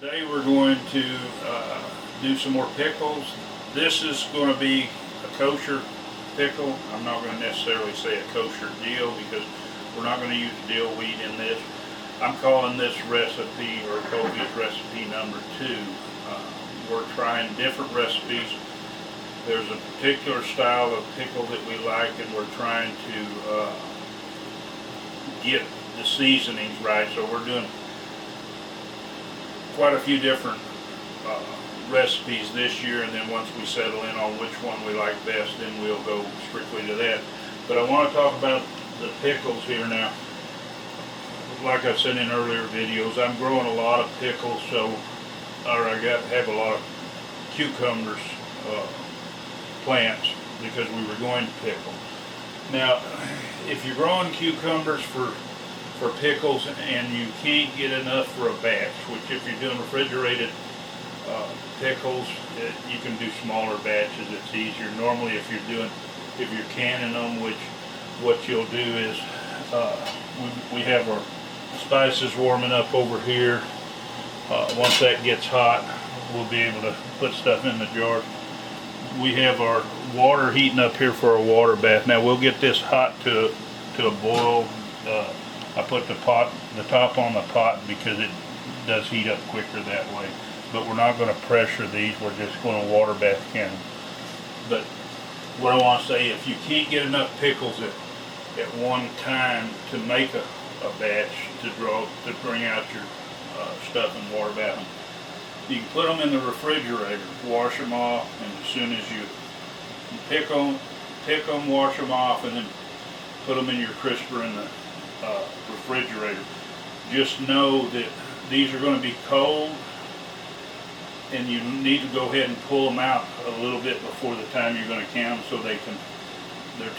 Today we're going to do some more pickles. This is going to be a kosher pickle. I'm not going to necessarily say a kosher dill because we're not going to use dill wheat in this. I'm calling this recipe, or Kobe's recipe number 2. We're trying different recipes. There's a particular style of pickle that we like, and we're trying to get the seasonings right. So we're doing quite a few different recipes this year, and then once we settle in on which one we like best, then we'll go strictly to that. But I want to talk about the pickles here now. Like I said in earlier videos, I'm growing a lot of pickles, have a lot of cucumbers plants because we were going to pickle. Now, if you're growing cucumbers for pickles and you can't get enough for a batch, which if you're doing refrigerated pickles, you can do smaller batches. It's easier. Normally, if you're canning them, which what you'll do is we have our spices warming up over here. Once that gets hot, we'll be able to put stuff in the jar. We have our water heating up here for a water bath. Now we'll get this hot to a boil. I put the top on the pot because it does heat up quicker that way. But we're not going to pressure these. We're just going to water bath can them. But what I want to say, if you can't get enough pickles at one time to make a batch to bring out your stuff and water bath them, you can put them in the refrigerator, wash them off, and as soon as you pick them, wash them off, and then put them in your crisper in the refrigerator. Just know that these are going to be cold, and you need to go ahead and pull them out a little bit before the time you're going to can them, so their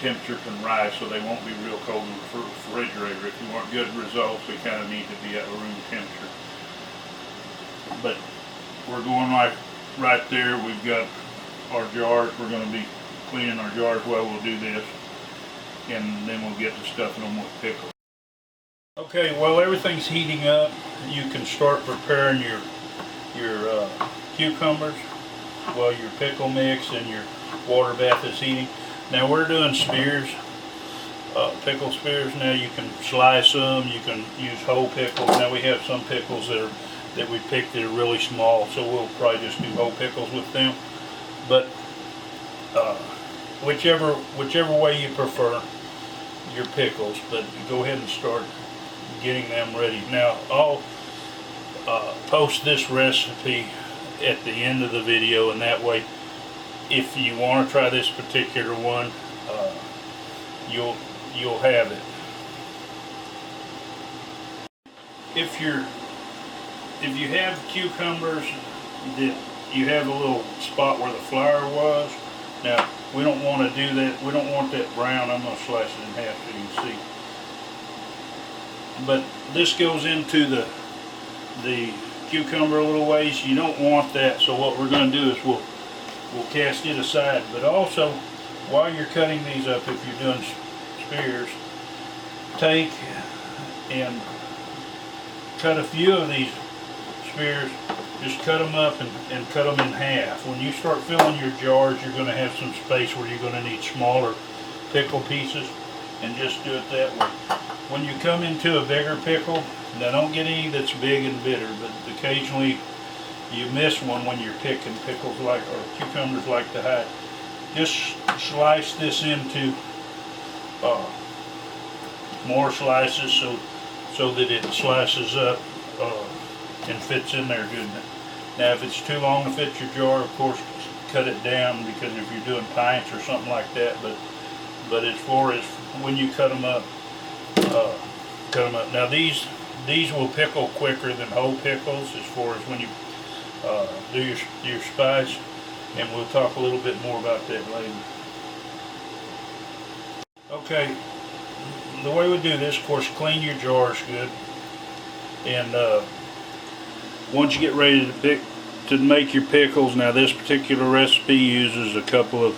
temperature can rise, so they won't be real cold in the refrigerator. If you want good results, they kind of need to be at room temperature. But we're going right there. We've got our jars. We're going to be cleaning our jars while we'll do this, and then we'll get to stuffing them with pickles. Okay, while everything's heating up, you can start preparing your cucumbers while your pickle mix and your water bath is heating. Now we're doing spears, pickle spears. Now you can slice them, you can use whole pickles. Now we have some pickles that we picked that are really small, so we'll probably just do whole pickles with them. But whichever way you prefer your pickles, but go ahead and start getting them ready. Now I'll post this recipe at the end of the video, and that way if you want to try this particular one, you'll have it. If you have cucumbers that you have a little spot where the flour was, now we don't want to do that. We don't want that brown. I'm going to slice it in half so you can see. But this goes into the cucumber a little ways. You don't want that, so what we're going to do is we'll cast it aside. But also, while you're cutting these up, if you're doing spears, take and cut a few of these spears. Just cut them up and cut them in half. When you start filling your jars, you're going to have some space where you're going to need smaller pickle pieces, and just do it that way. When you come into a bigger pickle, now don't get any that's big and bitter, but occasionally you miss one when you're picking. Pickles or cucumbers like to hide. Just slice this into more slices so that it slices up and fits in there good. Now if it's too long to fit your jar, of course cut it down, because if you're doing pints or something like that, but as far as when you cut them up. Now these will pickle quicker than whole pickles as far as when you do your spice, and we'll talk a little bit more about that later. Okay, the way we do this, of course, clean your jars good, and once you get ready to make your pickles, now this particular recipe uses a couple of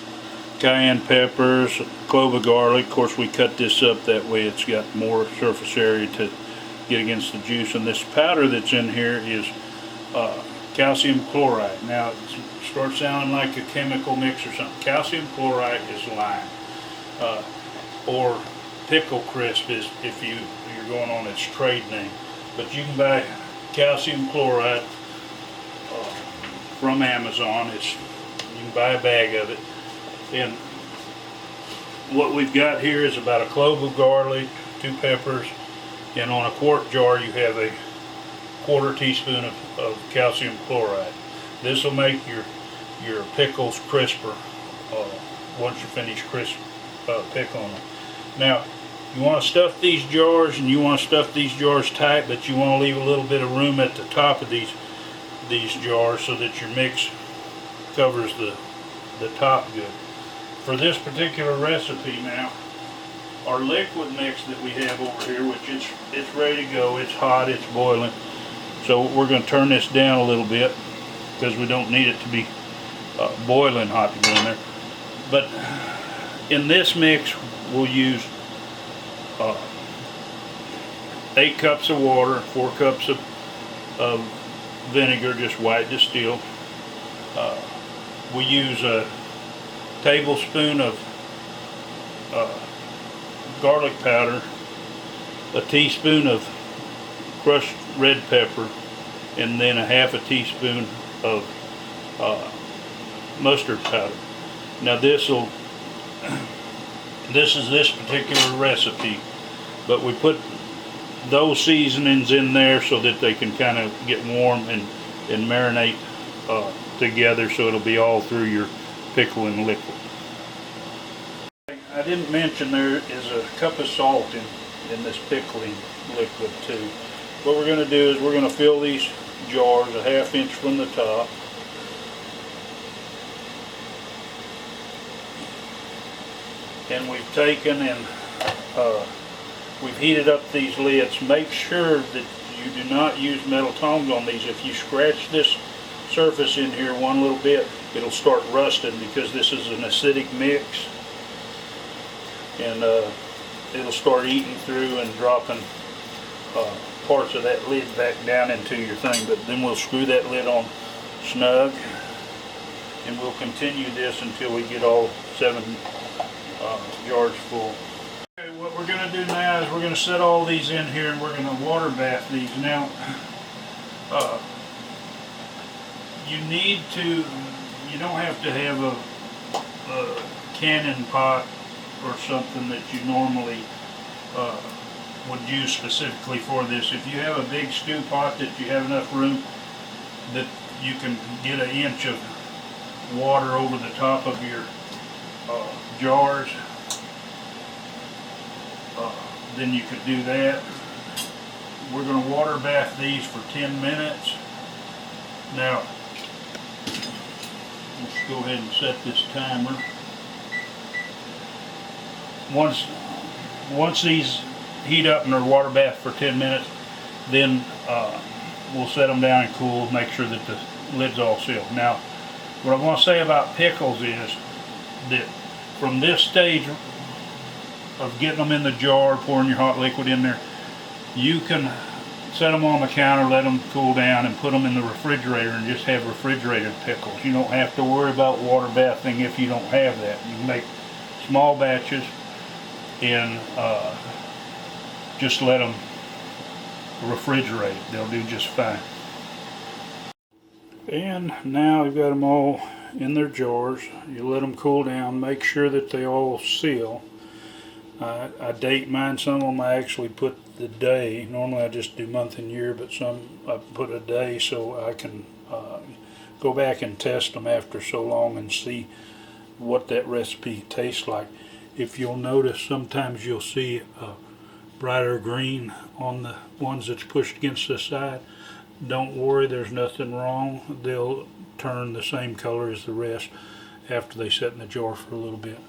cayenne peppers, a clove of garlic. Of course, we cut this up that way it's got more surface area to get against the juice. And this powder that's in here is calcium chloride. Now it starts sounding like a chemical mix or something. Calcium chloride is lime, or pickle crisp is if you're going on its trade name. But you can buy calcium chloride from Amazon. You can buy a bag of it, and what we've got here is about a clove of garlic, 2 peppers, and on a quart jar you have a 1/4 teaspoon of calcium chloride. This will make your pickles crisper once you finish pickling them. Now, you want to stuff these jars, and you want to stuff these jars tight, but you want to leave a little bit of room at the top of these jars so that your mix covers the top good. For this particular recipe now, our liquid mix that we have over here, which it's ready to go, it's hot, it's boiling. So we're going to turn this down a little bit because we don't need it to be boiling hot to go in there. But in this mix, we'll use 8 cups of water, 4 cups of vinegar, just white distilled. We use a tablespoon of garlic powder, a teaspoon of crushed red pepper, and then a 1/2 teaspoon of mustard powder. Now this is this particular recipe, but we put those seasonings in there so that they can kind of get warm and marinate together, so it'll be all through your pickling liquid. I didn't mention there is a cup of salt in this pickling liquid too. What we're going to do is we're going to fill these jars 1/2 inch from the top. And we've taken and we've heated up these lids. Make sure that you do not use metal tongs on these. If you scratch this surface in here one little bit, it'll start rusting because this is an acidic mix, and it'll start eating through and dropping parts of that lid back down into your thing. But then we'll screw that lid on snug, and we'll continue this until we get all 7 jars full. Okay, what we're going to do now is we're going to set all these in here, and we're going to water bath these. Now, you don't have to have a cannon pot or something that you normally would use specifically for this. If you have a big stew pot that you have enough room that you can get 1 inch of water over the top of your jars, then you could do that. We're going to water bath these for 10 minutes. Now, let's go ahead and set this timer. Once these heat up and they're water bath for 10 minutes, then we'll set them down and cool, make sure that the lid's all sealed. Now, what I want to say about pickles is that from this stage of getting them in the jar, pouring your hot liquid in there, you can set them on the counter, let them cool down, and put them in the refrigerator and just have refrigerated pickles. You don't have to worry about water bathing if you don't have that. You can make small batches and just let them refrigerate. They'll do just fine. And now we've got them all in their jars. You let them cool down, make sure that they all seal. I date mine. Some of them I actually put the day. Normally I just do month and year, but some I put a day so I can go back and test them after so long and see what that recipe tastes like. If you'll notice, sometimes you'll see a brighter green on the ones that's pushed against the side. Don't worry, there's nothing wrong. They'll turn the same color as the rest after they sit in the jar for a little bit.